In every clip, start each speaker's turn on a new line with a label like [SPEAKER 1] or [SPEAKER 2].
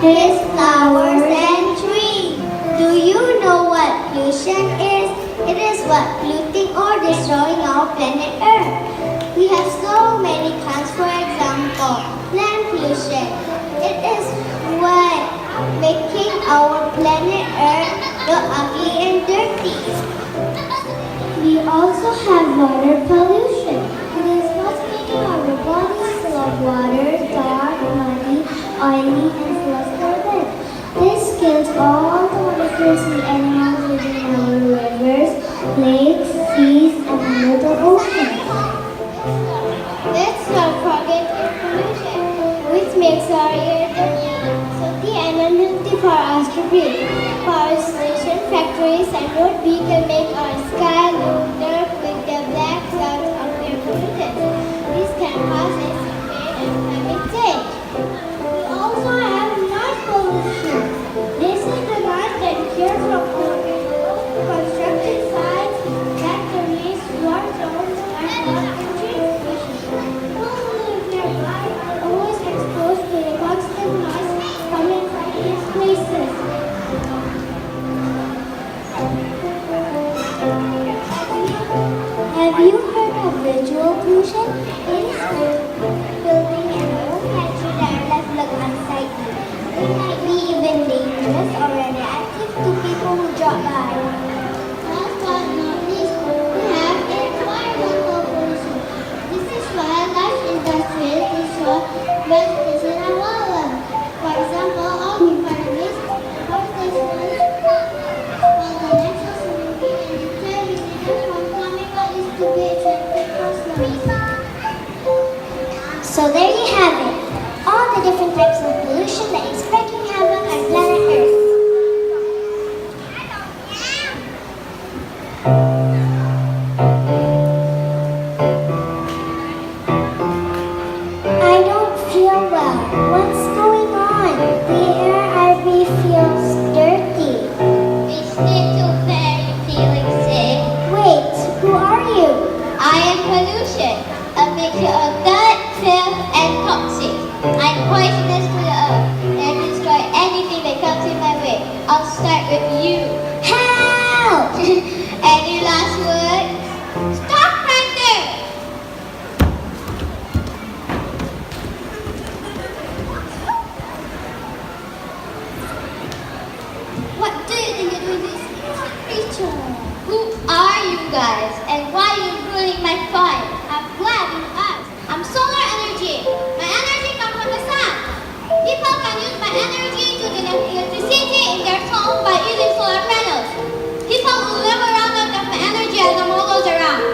[SPEAKER 1] his flowers and trees. Do you know what pollution is? It is what polluting or destroying our planet Earth. We have so many kinds, for example, land pollution. It is what making our planet Earth look ugly and dirty. We also have water pollution. It is what's making our bodies full of water, dark, muddy, oily, and full of chlorine. This kills all the molecules and animals living in our rivers, lakes, seas, and little oceans. Let's not forget air pollution, which makes our air dirty and unhealthy for us to breathe. Power station, factories, and road vehicles make our sky look dark with the black clouds of air pollution. This can cause acid rain and climate change. We also have noise pollution. This is the noise that comes from construction sites, factories, war zones, and train stations. People who live nearby are always exposed to the constant noise coming from these places. Have you heard of visual pollution? It is building an old factory that left look unsightly. It might be even dangerous or radioactive to people who drop by. Last but not least, we have environmental pollution. This is why large industries destroy vegetation and wildlife. For example, all refineries, power stations, while the natural swimming and nuclear residues from chemical is to be treated personally. So there you have it. All the different types of pollution that is wreaking havoc on planet Earth. I don't feel well. What's going on? The air I breathe feels dirty. It's little fairy feeling sick. Wait, who are you? I am pollution, a mixture of dirt, filth, and toxic. I'm poisonous to the earth and destroy anything that comes in my way. I'll start with you. Help! Any last words? Stop right there! What do you think you're doing this creature? Who are you guys? And why are you ruining my fun? I'm glad you asked. I'm solar energy. My energy comes from the sun. People can use my energy to generate electricity in their home by using solar panels. People will never run out of my energy as the world goes around.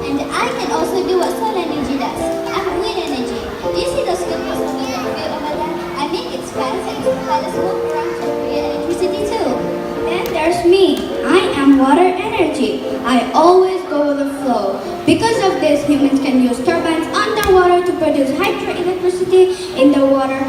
[SPEAKER 1] And I can also do what solar energy does. I'm wind energy. Do you see those good on the field over there? I make it fast and supply the smoke around to create electricity too.
[SPEAKER 2] And there's me. I am water energy. I always go with the flow. Because of this, humans can use turbines underwater to produce hydroelectricity in the water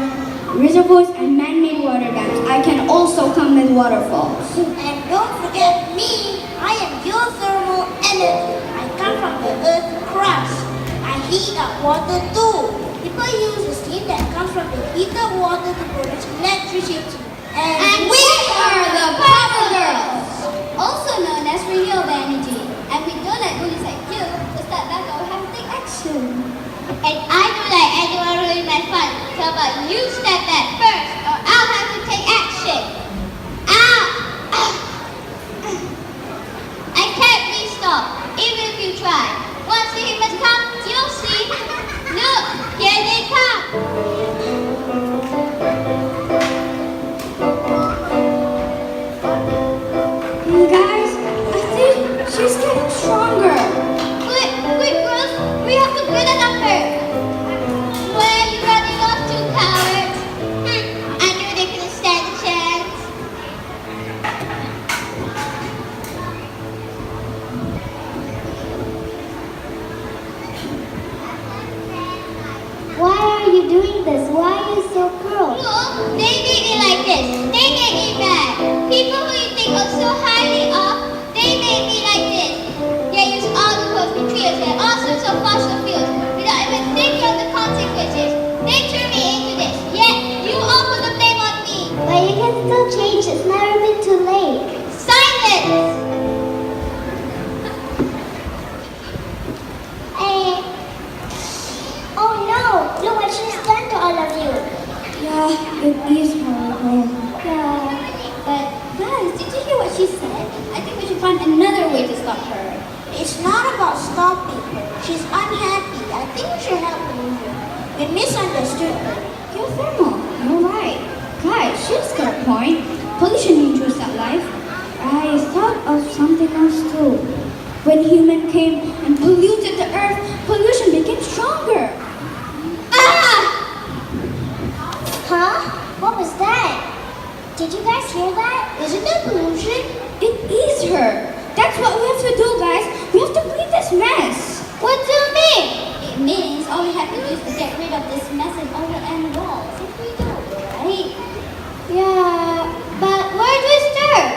[SPEAKER 2] reservoirs and man-made water dams. I can also come with waterfalls.
[SPEAKER 1] And don't forget me. I am geothermal energy. I come from the earth's crust. I heat up water too. People use the steam that comes from the heated water to produce electricity.
[SPEAKER 2] And we are the Power Girls!
[SPEAKER 1] Also known as renewable energy. And we don't like bullies like you to start back or have to take action. And I don't like anyone ruining my fun. So how about you step back first or I'll have to take action. Ow! I can't be stopped, even if you try. Once the humans come, you'll see. Look, here they come.
[SPEAKER 2] Guys, I think she's getting stronger.
[SPEAKER 1] Quick, girls, we have to get it up her. Where are you running off to, cowards? I knew they couldn't stand a chance. Why are you doing this? Why are you so cruel? Look, they made me like this. They made me mad. People who you think are so highly up, they made me like this. They use all the cosmic materials and all sorts of fossil fuels without even thinking of the consequences. They turned me into this. Yet, you all put the blame on me.
[SPEAKER 2] It is horrible.
[SPEAKER 1] Yeah.
[SPEAKER 2] But guys, did you hear what she said? I think we should find another way to stop her.
[SPEAKER 3] It's not about stopping her. She's unhappy. I think we should help her. We misunderstood her.
[SPEAKER 2] You're thermal. You're right. Guys, she's got a point. Pollution injures that life. I thought of something else too. When human came and polluted the earth, pollution became stronger.
[SPEAKER 1] Huh? What was that? Did you guys hear that?
[SPEAKER 3] Isn't that pollution?
[SPEAKER 2] It is her. That's what we have to do, guys. We have to clean this mess.
[SPEAKER 1] What do you mean?
[SPEAKER 2] It means all we have to do is to get rid of this mess and all the end walls. If we do, right?
[SPEAKER 1] Yeah, but where do we start?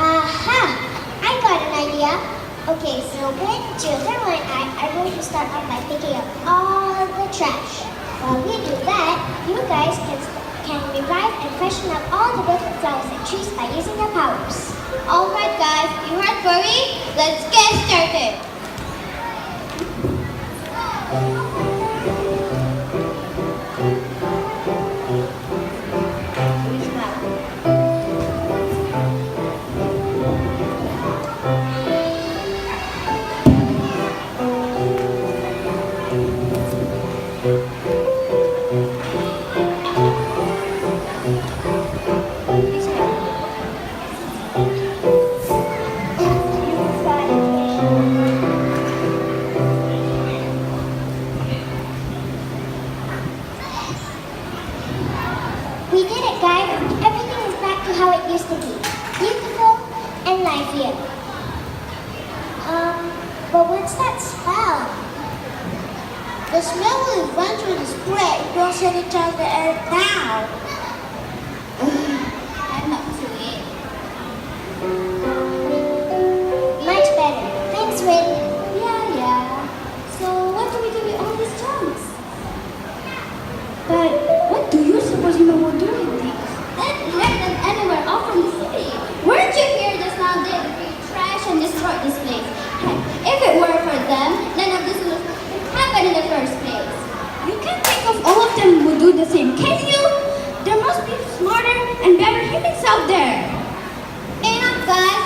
[SPEAKER 1] Aha! I got an idea. Okay, so Ben, Geothermal and I are going to start off by picking up all the trash. While we do that, you guys can revive and freshen up all the broken flowers and trees by using your powers.
[SPEAKER 2] Alright guys, you heard Furry? Let's get started.
[SPEAKER 1] We did it, guys. Everything is back to how it used to be. Beautiful and lively. But what's that smell?
[SPEAKER 3] The smell will eventually spread. Don't sanitize the air now.
[SPEAKER 2] I'm not to it.
[SPEAKER 1] Much better. Thanks, Rin.
[SPEAKER 2] Yeah. So what do we do with all these junks? But what do you suppose human will do with these? Let them anywhere off from the city. Weren't you here just now? They bring trash and destroy this place. Heck, if it were for them, none of this would happen in the first place. You can't think of all of them would do the same, can you? There must be smarter and better humans out there.
[SPEAKER 1] Enough, guys.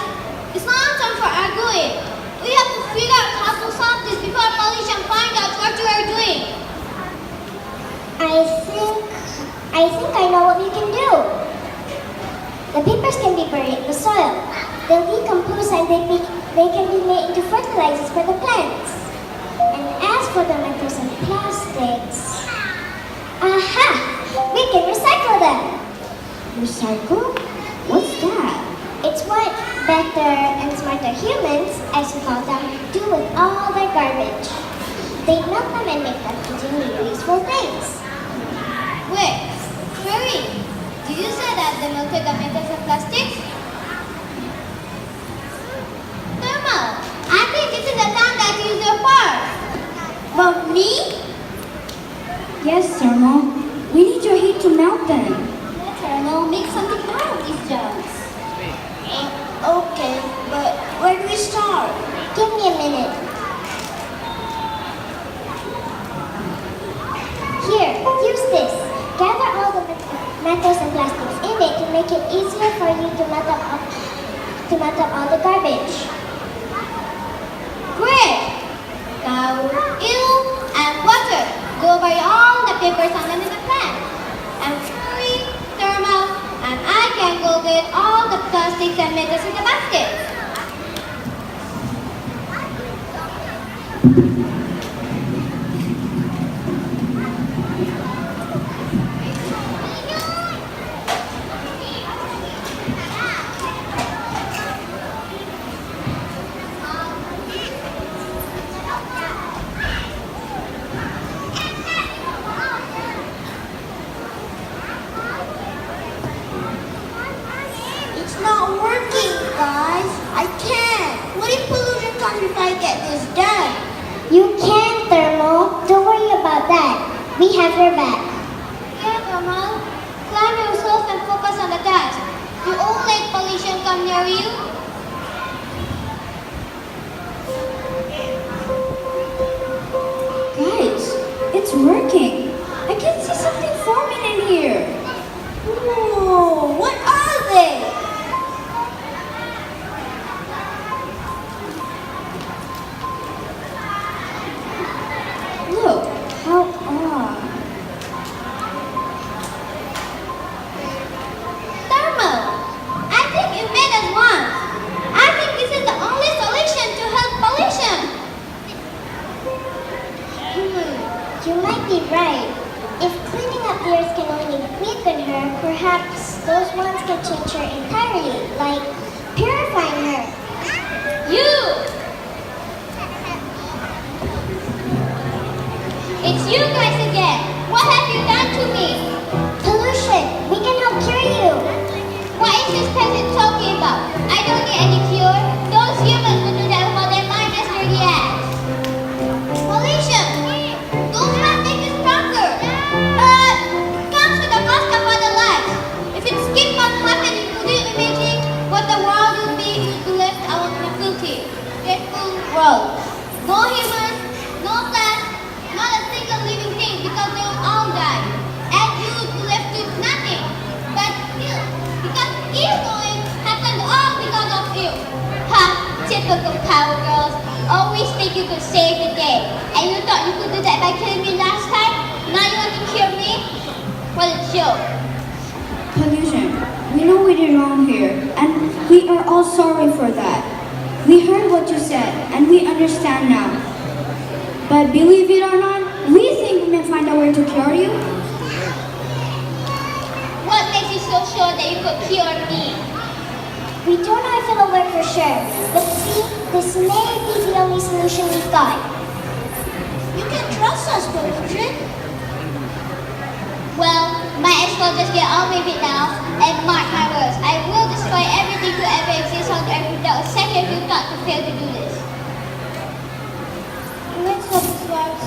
[SPEAKER 1] It's not time for arguing. We have to figure out how to solve this before Pollution find out what you are doing. I think I know what we can do. The papers can be buried in the soil. They'll decompose and they can be made into fertilizers for the plants. And as for the metals and plastics, aha! We can recycle them.
[SPEAKER 2] Recycle? What's that?
[SPEAKER 1] It's what better and smarter humans, as we call them, do with all their garbage. They melt them and make them into new useful things.
[SPEAKER 2] Wait, Furry, did you say that they melted the metals and plastics?
[SPEAKER 1] Thermal, I think this is the time that you use your part.
[SPEAKER 2] But me? Yes, Thermal. We need your heat to melt them. Thermal, make something out of these junks.
[SPEAKER 3] Okay, but where do we start?
[SPEAKER 1] Give me a minute. Here, use this. Gather all the metals and plastics in it to make it easier for you to melt up all the garbage.
[SPEAKER 2] Great! Now, you and water go bury all the papers on them in the plant. And Furry, Thermal, and I can go get all the plastics and metals in the basket.
[SPEAKER 3] It's not working, guys. I can't. What if pollution comes if I get this done?
[SPEAKER 1] You can, Thermal. Don't worry about that. We have your back.
[SPEAKER 2] Yeah, Thermal. Climb yourself and focus on the task. You won't let pollution come near you. Guys, it's working. I can see something forming in here.
[SPEAKER 1] You might be right. If cleaning up the earth can only weaken her, perhaps those ones can change her entirely, like purifying her.
[SPEAKER 4] You! It's you guys again. What have you done to me?
[SPEAKER 1] Pollution, we can help cure you.
[SPEAKER 4] What is this peasant talking about? I don't need any cure. Those humans will do that for their mind as dirty ass. Pollution! Don't try to make it stronger. Comes with the cost of other lives. If it keeps on happening, could you imagine what the world would be if we left out in a filthy, dreadful world? No humans, no plants, not a single living thing because they will all die. And you would be left with nothing. But still, because you going happened all because of you. Ha! Typical power girls. Always think you could save the day. And you thought you could do that by killing me last time? Now you want to kill me? What a joke.
[SPEAKER 2] Pollution. We know we did wrong here, and we are all sorry for that. We heard what you said, and we understand now. But believe it or not, we think we may find a way to cure you.
[SPEAKER 4] What makes you so sure that you could cure me?
[SPEAKER 1] We don't know if it'll work for sure, but see, this may be the only solution we've got.
[SPEAKER 3] You can trust us, Pollution.
[SPEAKER 4] Well, might as well just get on with it now and mark my words. I will destroy everything to ever exist on earth without a second of thought to fail to do this.
[SPEAKER 1] Let's hope this works.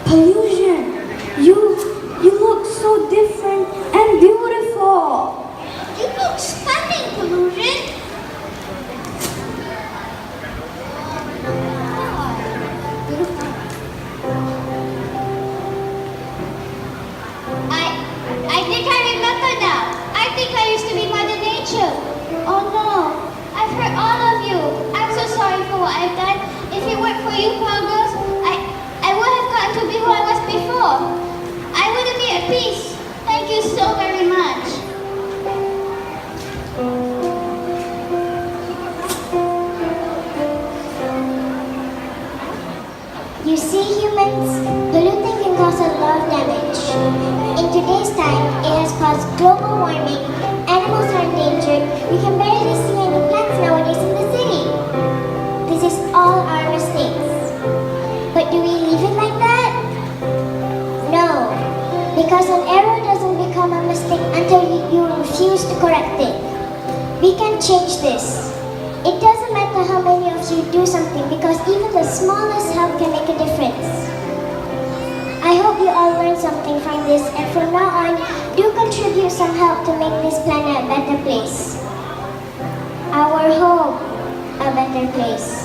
[SPEAKER 2] Pollution. You look so different and beautiful.
[SPEAKER 4] You look stunning, Pollution. I think I remember now. I think I used to be Mother Nature. Oh no, I've hurt all of you. I'm so sorry for what I've done. If it weren't for you, Poggles, I would have gotten to be who I was before. I would have been at peace. Thank you so very much.
[SPEAKER 1] You see, humans, polluting can cause a lot of damage. In today's time, it has caused global warming, animals are endangered, we can barely see any plants nowadays in the city. This is all our mistakes. But do we leave it like that? No, because an error doesn't become a mistake until you refuse to correct it. We can change this. It doesn't matter how many of you do something because even the smallest help can make a difference. I hope you all learned something from this and from now on, do contribute some help to make this planet a better place. Our home a better place.